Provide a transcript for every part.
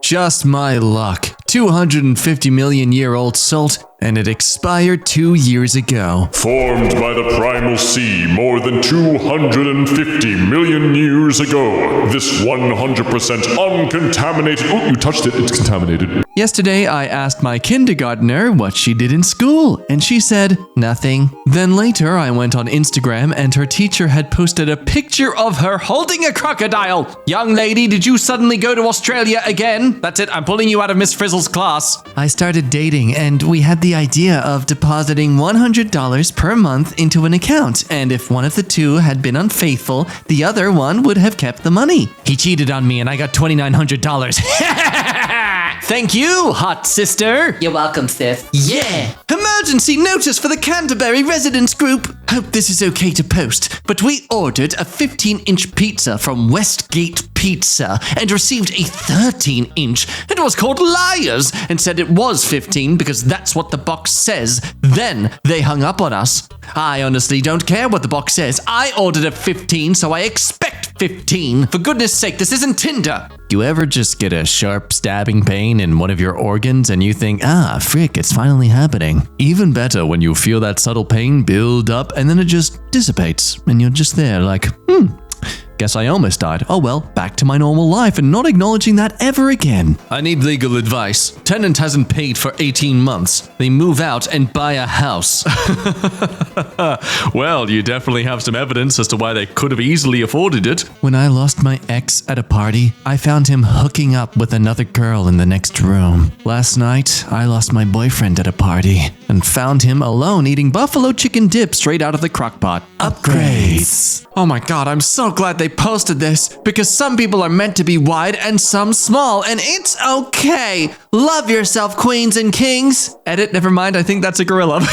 Just my luck. 250 million year old salt, and it expired 2 years ago. Formed by the primal sea more than 250 million years ago. This 100% uncontaminated... Oh, you touched it. It's contaminated. Yesterday, I asked my kindergartner what she did in school, and she said, nothing. Then later, I went on Instagram, and her teacher had posted a picture of her holding a crocodile. Young lady, did you suddenly go to Australia again? That's it, I'm pulling you out of Miss Frizzle's class. I started dating, and we had the idea of depositing $100 per month into an account, and if one of the two had been unfaithful, the other one would have kept the money. He cheated on me, and I got $2,900. Thank you, hot sister. You're welcome, sis. Yeah! Emergency notice for the Canterbury residence group. Hope this is okay to post, but we ordered a 15-inch pizza from Westgate Pizza and received a 13-inch. It was called Liars and said it was 15 because that's what the box says. Then they hung up on us. I honestly don't care what the box says. I ordered a 15, so I expect 15. For goodness sake, this isn't Tinder. You ever just get a sharp stabbing pain in one of your organs and you think, frick, it's finally happening. Even better when you feel that subtle pain build up and then it just dissipates and you're just there like, guess I almost died. Oh well, back to my normal life and not acknowledging that ever again. I need legal advice. Tenant hasn't paid for 18 months. They move out and buy a house. Well, you definitely have some evidence as to why they could have easily afforded it. When I lost my ex at a party, I found him hooking up with another girl in the next room. Last night, I lost my boyfriend at a party and found him alone eating buffalo chicken dip straight out of the crock pot. Upgrades. Oh my god, I'm so glad they posted this because some people are meant to be wide and some small, and it's okay. Love yourself, queens and kings. Edit, never mind, I think that's a gorilla.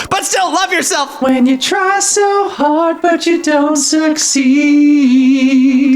But still, love yourself. When you try so hard, but you don't succeed.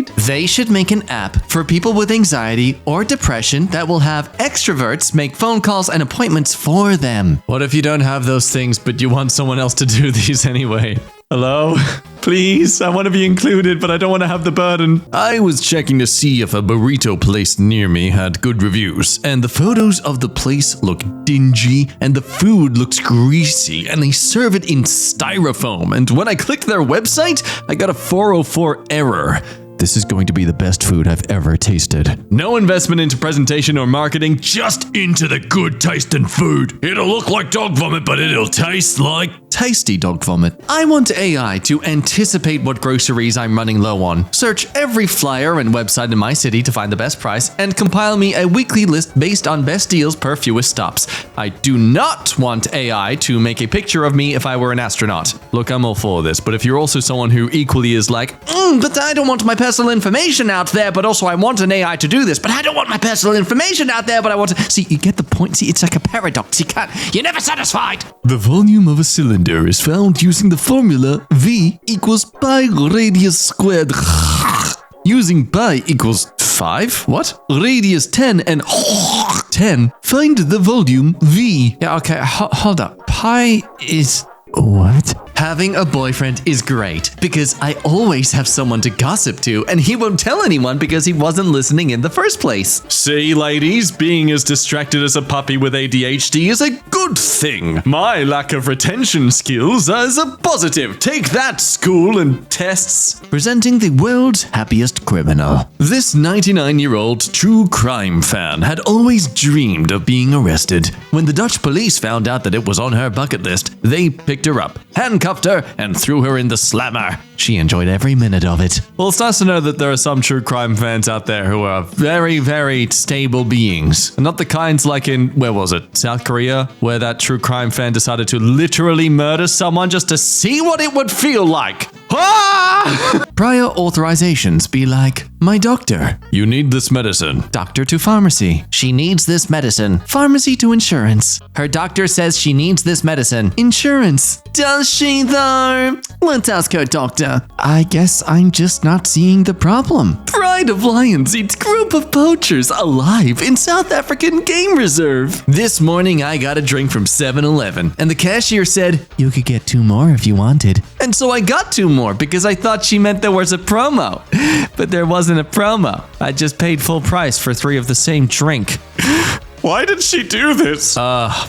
They should make an app for people with anxiety or depression that will have extroverts make phone calls and appointments for them. What if you don't have those things, but you want someone else to do these anyway? Hello? Please, I want to be included, but I don't want to have the burden. I was checking to see if a burrito place near me had good reviews, and the photos of the place look dingy, and the food looks greasy, and they serve it in styrofoam. And when I clicked their website, I got a 404 error. This is going to be the best food I've ever tasted. No investment into presentation or marketing, just into the good tasting food. It'll look like dog vomit, but it'll taste like tasty dog vomit. I want AI to anticipate what groceries I'm running low on, search every flyer and website in my city to find the best price, and compile me a weekly list based on best deals per fewest stops. I do not want AI to make a picture of me if I were an astronaut. Look, I'm all for this, but if you're also someone who equally is like, but I don't want my personal information out there, but also I want an AI to do this, but I don't want my personal information out there, but I want to... See, you get the point? See, it's like a paradox. You're never satisfied. The volume of a cylinder is found using the formula V equals pi radius squared. Using pi equals 5? What? Radius 10 and 10. Find the volume V. Yeah, okay, hold up. Pi is... What? Having a boyfriend is great because I always have someone to gossip to, and he won't tell anyone because he wasn't listening in the first place. See, ladies, being as distracted as a puppy with ADHD is a good thing. My lack of retention skills is a positive. Take that, school and tests. Presenting the world's happiest criminal. This 99-year-old true crime fan had always dreamed of being arrested. When the Dutch police found out that it was on her bucket list, they picked her up, handcuffed her, and threw her in the slammer. She enjoyed every minute of it. Well, it's nice to know that there are some true crime fans out there who are very, very stable beings. And not the kinds like in, where was it? South Korea? Where that true crime fan decided to literally murder someone just to see what it would feel like. Ah! Prior authorizations be like, my doctor. You need this medicine. Doctor to pharmacy. She needs this medicine. Pharmacy to insurance. Her doctor says she needs this medicine. Insurance. Does she though? Let's ask her doctor. I guess I'm just not seeing the problem. Prior pride of lions eats group of poachers alive in South African Game Reserve. This morning I got a drink from 7-Eleven and the cashier said, you could get 2 more if you wanted. And so I got 2 more because I thought she meant there was a promo. But there wasn't a promo. I just paid full price for 3 of the same drink. Why did she do this?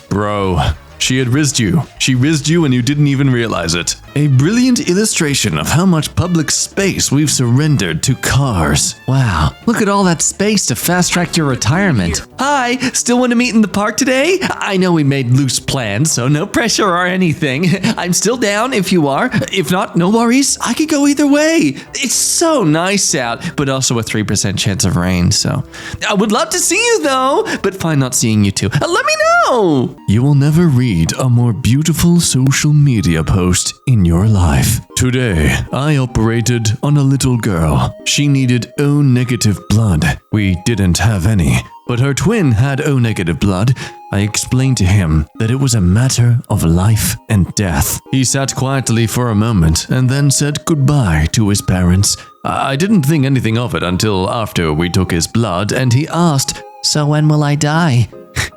Bro. She had rizzed you. She rizzed you and you didn't even realize it. A brilliant illustration of how much public space we've surrendered to cars. Wow, look at all that space to fast-track your retirement. Hi, still want to meet in the park today? I know we made loose plans, so no pressure or anything. I'm still down if you are. If not, no worries. I could go either way. It's so nice out, but also a 3% chance of rain, so. I would love to see you though, but fine not seeing you too. Let me know. You will never read a more beautiful social media post in your life. Today, I operated on a little girl. She needed O-negative blood. We didn't have any, but her twin had O-negative blood. I explained to him that it was a matter of life and death. He sat quietly for a moment and then said goodbye to his parents. I didn't think anything of it until after we took his blood and he asked, so when will I die?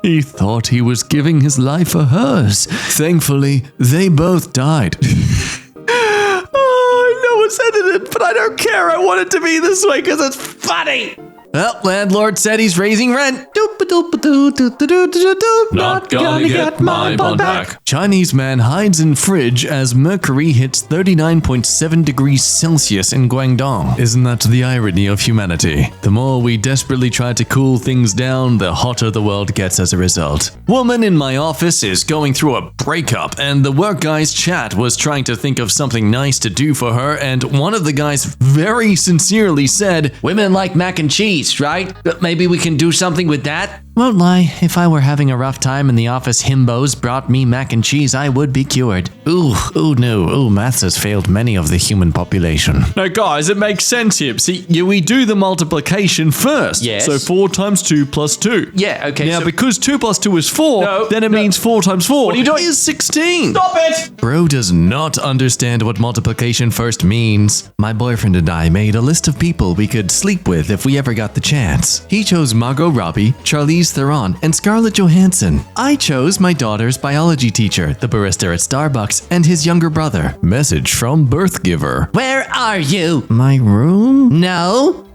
He thought he was giving his life for hers. Thankfully, they both died. I know it's edited, but I don't care. I want it to be this way because it's funny. Well, landlord said he's raising rent. Not gonna get my bond back. Chinese man hides in fridge as mercury hits 39.7 degrees Celsius in Guangdong. Isn't that the irony of humanity? The more we desperately try to cool things down, the hotter the world gets as a result. Woman in my office is going through a breakup, and the work guy's chat was trying to think of something nice to do for her, and one of the guys very sincerely said, women like mac and cheese, right? Maybe we can do something with that? Won't lie, if I were having a rough time and the office himbos brought me mac and cheese, I would be cured. Ooh, maths has failed many of the human population. Now guys, it makes sense here. See, we do the multiplication first. Yes. So 4 times 2 plus 2. Yeah, okay. Now, because 2 plus 2 is 4, then it means 4 times 4 What are you doing? is 16. Stop it! Bro does not understand what multiplication first means. My boyfriend and I made a list of people we could sleep with if we ever got the chance. He chose Margot Robbie, Charlize Theron, and Scarlett Johansson. I chose my daughter's biology teacher, the barista at Starbucks, and his younger brother. Message from birth giver. Where are you? My room? No.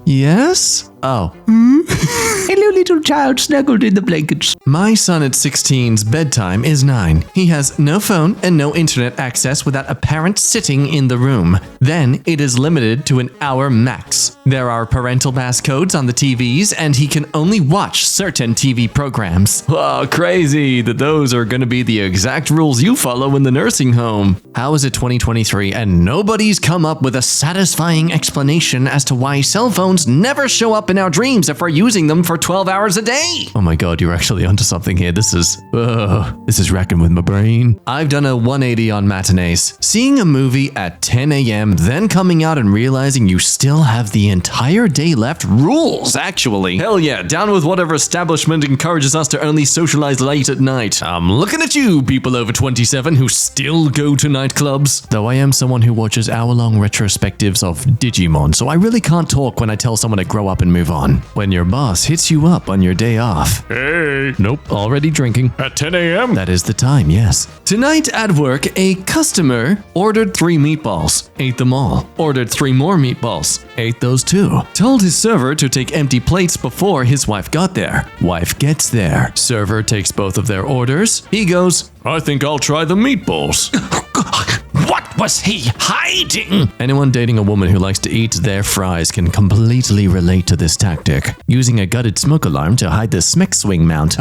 Yes? Oh. Hello, little child snuggled in the blankets. My son at 16's bedtime is 9. He has no phone and no internet access without a parent sitting in the room. Then it is limited to an hour max. There are parental passcodes on the TVs and he can only watch certain TV programs. Wow, crazy that those are going to be the exact rules you follow in the nursing home. How is it 2023 and nobody's come up with a satisfying explanation as to why cell phones never show up in our dreams if we're using them for 12 hours a day? Oh my god, you're actually onto something here. This is racking with my brain. I've done a 180 on matinees. Seeing a movie at 10 a.m., then coming out and realizing you still have the entire day left rules, actually. Hell yeah, down with whatever establishment encourages us to only socialize late at night. I'm looking at you, people over 27 who still go to nightclubs. Though I am someone who watches hour-long retrospectives of Digimon, so I really can't talk when I tell someone to grow up and move on. When your boss hits you up on your day off. Hey, Nope, already drinking. at 10 a.m.? That is the time, yes. Tonight at work, a customer ordered 3 meatballs, ate them all. Ordered 3 more meatballs, ate those too. Told his server to take empty plates before his wife got there. Wife gets there. Server takes both of their orders. He goes, I think I'll try the meatballs. what was he hiding? Anyone dating a woman who likes to eat their fries can completely relate to this tactic. Using a gutted smoke alarm to hide the smack swing mount.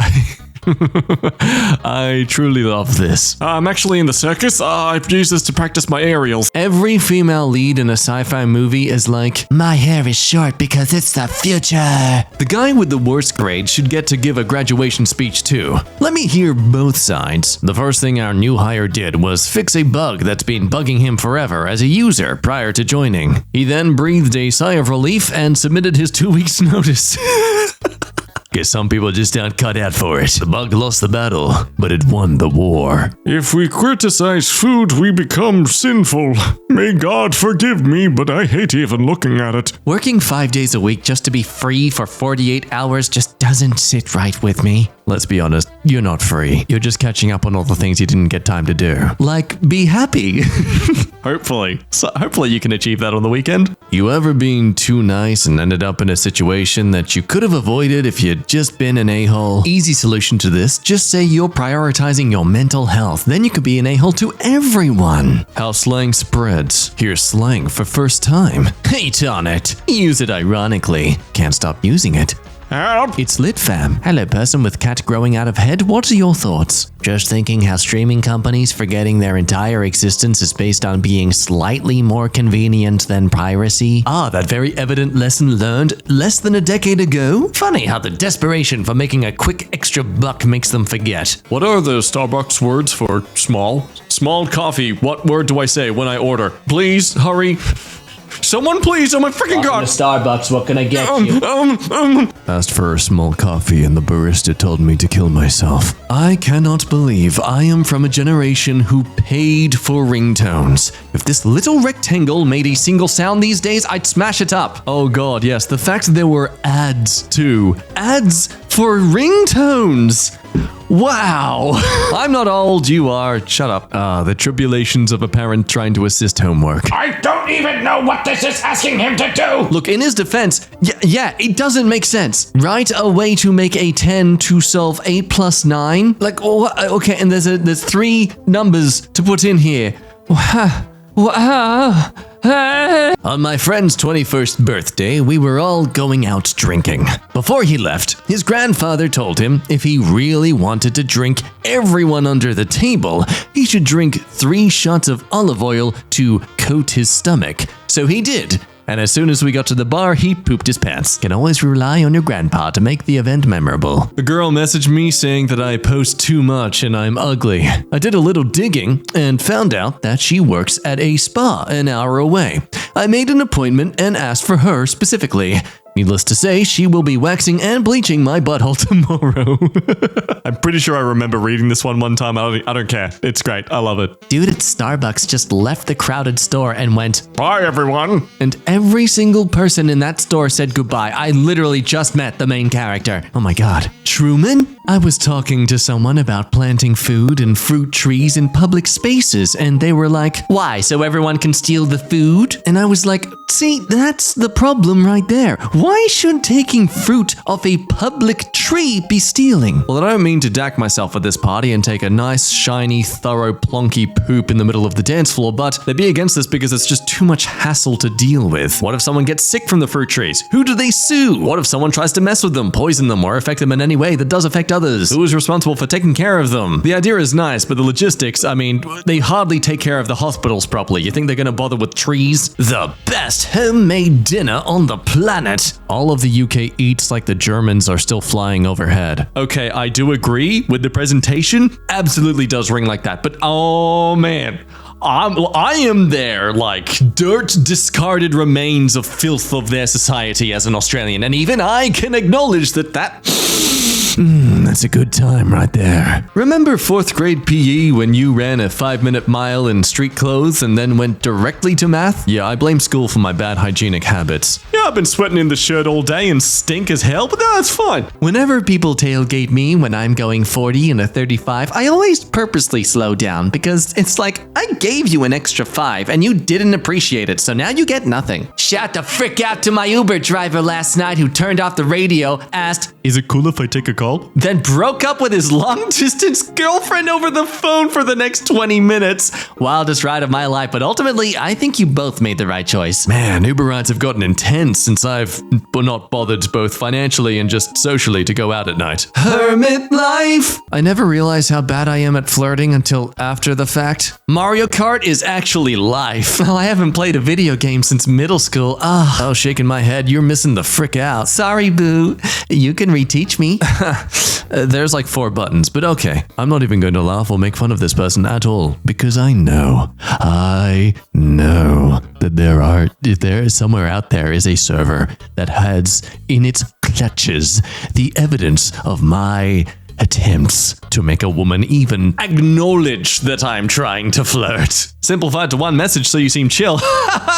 I truly love this. I'm actually in the circus. I've used this to practice my aerials. Every female lead in a sci-fi movie is like, my hair is short because it's the future. The guy with the worst grade should get to give a graduation speech too. Let me hear both sides. The first thing our new hire did was fix a bug that's been bugging him forever as a user prior to joining. He then breathed a sigh of relief and submitted his 2 weeks notice. Guess some people just aren't cut out for it. The bug lost the battle, but it won the war. If we criticize food, we become sinful. May God forgive me, but I hate even looking at it. Working 5 days a week just to be free for 48 hours just doesn't sit right with me. Let's be honest, you're not free. You're just catching up on all the things you didn't get time to do. Like, be happy. Hopefully. So hopefully you can achieve that on the weekend. You ever been too nice and ended up in a situation that you could have avoided if you'd just been an a-hole? Easy solution to this, just say you're prioritizing your mental health. Then you could be an a-hole to everyone. How slang spreads. Here's slang for first time. Hate on it. Use it ironically. Can't stop using it. Help! It's lit fam. Hello person with cat growing out of head. What are your thoughts? Just thinking how streaming companies forgetting their entire existence is based on being slightly more convenient than piracy. Ah, that very evident lesson learned less than a decade ago. Funny how the desperation for making a quick extra buck makes them forget. What are the Starbucks words for small? Small coffee. What word do I say when I order? Please, hurry. Someone please, oh my freaking god! Starbucks, what can I get you? Asked for a small coffee and the barista told me to kill myself. I cannot believe I am from a generation who paid for ringtones. If this little rectangle made a single sound these days, I'd smash it up. Oh god, yes, the fact that there were ads too. Ads for ringtones. Wow. I'm not old, you are. Shut up. The tribulations of a parent trying to assist homework. I don't even know what this is asking him to do! Look, in his defense, yeah, it doesn't make sense. Write a way to make a 10 to solve 8 plus 9? Like, okay, and there's 3 numbers to put in here. On my friend's 21st birthday, we were all going out drinking. Before he left, his grandfather told him if he really wanted to drink everyone under the table, he should drink 3 shots of olive oil to coat his stomach. So he did. And as soon as we got to the bar, he pooped his pants. Can always rely on your grandpa to make the event memorable. A girl messaged me saying that I post too much and I'm ugly. I did a little digging and found out that she works at a spa an hour away. I made an appointment and asked for her specifically. Needless to say, she will be waxing and bleaching my butthole tomorrow. I'm pretty sure I remember reading this one time. I don't care. It's great. I love it. Dude at Starbucks just left the crowded store and went, Bye, everyone! and every single person in that store said goodbye. I literally just met the main character. Oh my god. Truman? I was talking to someone about planting food and fruit trees in public spaces, and they were like, why, so everyone can steal the food? And I was like, see, that's the problem right there. Why should taking fruit off a public tree be stealing? Well, I don't mean to dack myself at this party and take a nice, shiny, thorough, plonky poop in the middle of the dance floor, but they'd be against this because it's just too much hassle to deal with. What if someone gets sick from the fruit trees? Who do they sue? What if someone tries to mess with them, poison them, or affect them in any way that does affect others? Who is responsible for taking care of them? The idea is nice, but the logistics, I mean, they hardly take care of the hospitals properly. You think they're gonna bother with trees? The best homemade dinner on the planet. All of the UK eats like the Germans are still flying overhead. Okay, I do agree with the presentation. Absolutely does ring like that, but oh man. I am there like dirt discarded remains of filth of their society as an Australian, and even I can acknowledge that That's a good time right there. Remember 4th grade PE when you ran a 5-minute mile in street clothes and then went directly to math? Yeah, I blame school for my bad hygienic habits. Yeah, I've been sweating in the shirt all day and stink as hell, but that's fine. Whenever people tailgate me when I'm going 40 and a 35, I always purposely slow down because it's like, I gave you an extra 5 and you didn't appreciate it, so now you get nothing. Shout the frick out to my Uber driver last night who turned off the radio, asked, Is it cool if I take a call? then broke up with his long-distance girlfriend over the phone for the next 20 minutes. Wildest ride of my life, but ultimately, I think you both made the right choice. Man, Uber rides have gotten intense since I've not bothered both financially and just socially to go out at night. Hermit life! I never realized how bad I am at flirting until after the fact. Mario Kart is actually life. Well, I haven't played a video game since middle school. Oh, shaking my head, you're missing the frick out. Sorry, boo. You can reteach me. There's like 4 buttons, but okay. I'm not even going to laugh or make fun of this person at all, because I know that there is somewhere out there is a server that has in its clutches the evidence of my attempts to make a woman even acknowledge that I'm trying to flirt. Simplified to one message so you seem chill.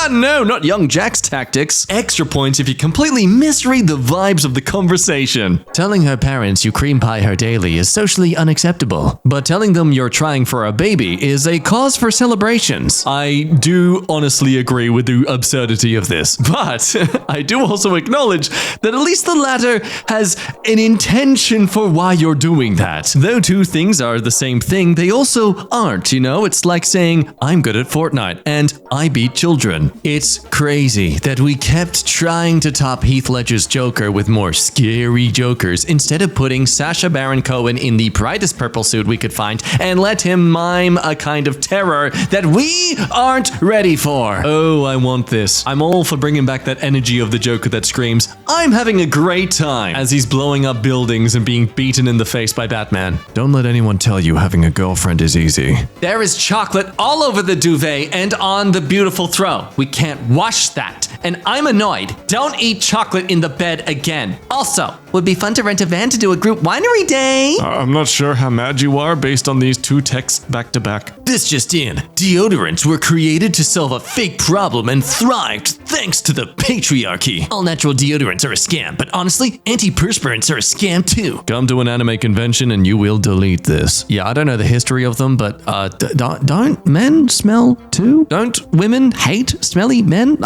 No, not young Jack's tactics. Extra points if you completely misread the vibes of the conversation. Telling her parents you cream pie her daily is socially unacceptable, but telling them you're trying for a baby is a cause for celebrations. I do honestly agree with the absurdity of this, but I do also acknowledge that at least the latter has an intention for why you're doing that. Though two things are the same thing, they also aren't, you know? It's like saying, I'm good at Fortnite and I beat children. It's crazy that we kept trying to top Heath Ledger's Joker with more scary Jokers instead of putting Sacha Baron Cohen in the brightest purple suit we could find and let him mime a kind of terror that we aren't ready for. Oh, I want this. I'm all for bringing back that energy of the Joker that screams, I'm having a great time, as he's blowing up buildings and being beaten in the face by Batman. Don't let anyone tell you having a girlfriend is easy. There is chocolate all over the duvet and on the beautiful throw. We can't wash that. And I'm annoyed. Don't eat chocolate in the bed again. Also, would be fun to rent a van to do a group winery day. I'm not sure how mad you are based on these two texts back to back. This just in. Deodorants were created to solve a fake problem and thrived thanks to the patriarchy. All natural deodorants are a scam, but honestly, antiperspirants are a scam too. Come to an anime convention and you will delete this. Yeah, I don't know the history of them, but don't men smell too? Don't women hate smelly men?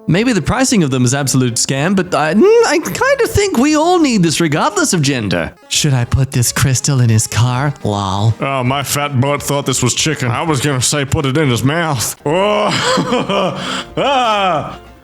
Maybe the pricing of them is absolute scam, but I kind of think we all need this regardless of gender. Should I put this crystal in his car? Lol. Oh, my fat butt thought this was chicken. I was gonna say put it in his mouth. Oh.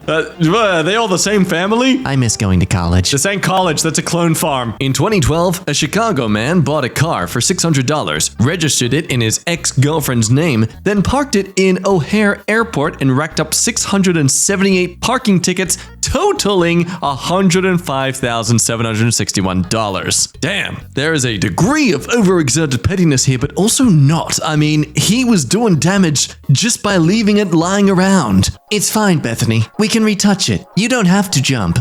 Are they all the same family? I miss going to college. This ain't college, that's a clone farm. In 2012, a Chicago man bought a car for $600, registered it in his ex-girlfriend's name, then parked it in O'Hare Airport and racked up 678 parking tickets, totaling $105,761. Damn, there is a degree of overexerted pettiness here, but also not. I mean, he was doing damage just by leaving it lying around. It's fine, Bethany. We can retouch it. You don't have to jump.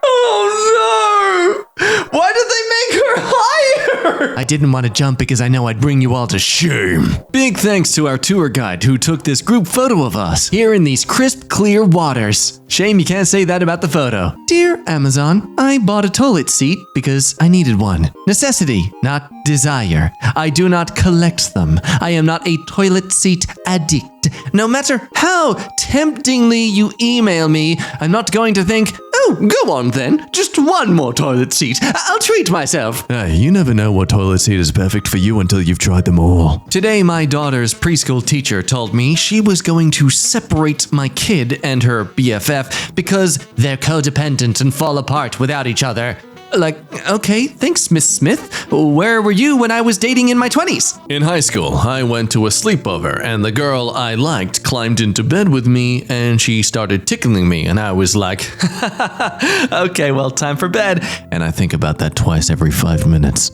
Oh no! Why did they make her higher? I didn't want to jump because I know I'd bring you all to shame. Big thanks to our tour guide who took this group photo of us here in these crisp, clear waters. Shame you can't say that about the photo. Dear Amazon, I bought a toilet seat because I needed one. Necessity, not desire. I do not collect them. I am not a toilet seat addict. No matter how temptingly you email me, I'm not going to think, oh, go on then. Just one more toilet seat. I'll treat myself. You never know what toilet seat is perfect for you until you've tried them all. Today, my daughter's preschool teacher told me she was going to separate my kid and her BFF because they're codependent and fall apart without each other. Like, okay, thanks, Miss Smith. Where were you when I was dating in my 20s? In high school, I went to a sleepover, and the girl I liked climbed into bed with me, and she started tickling me, and I was like, okay, well, time for bed. And I think about that twice every 5 minutes.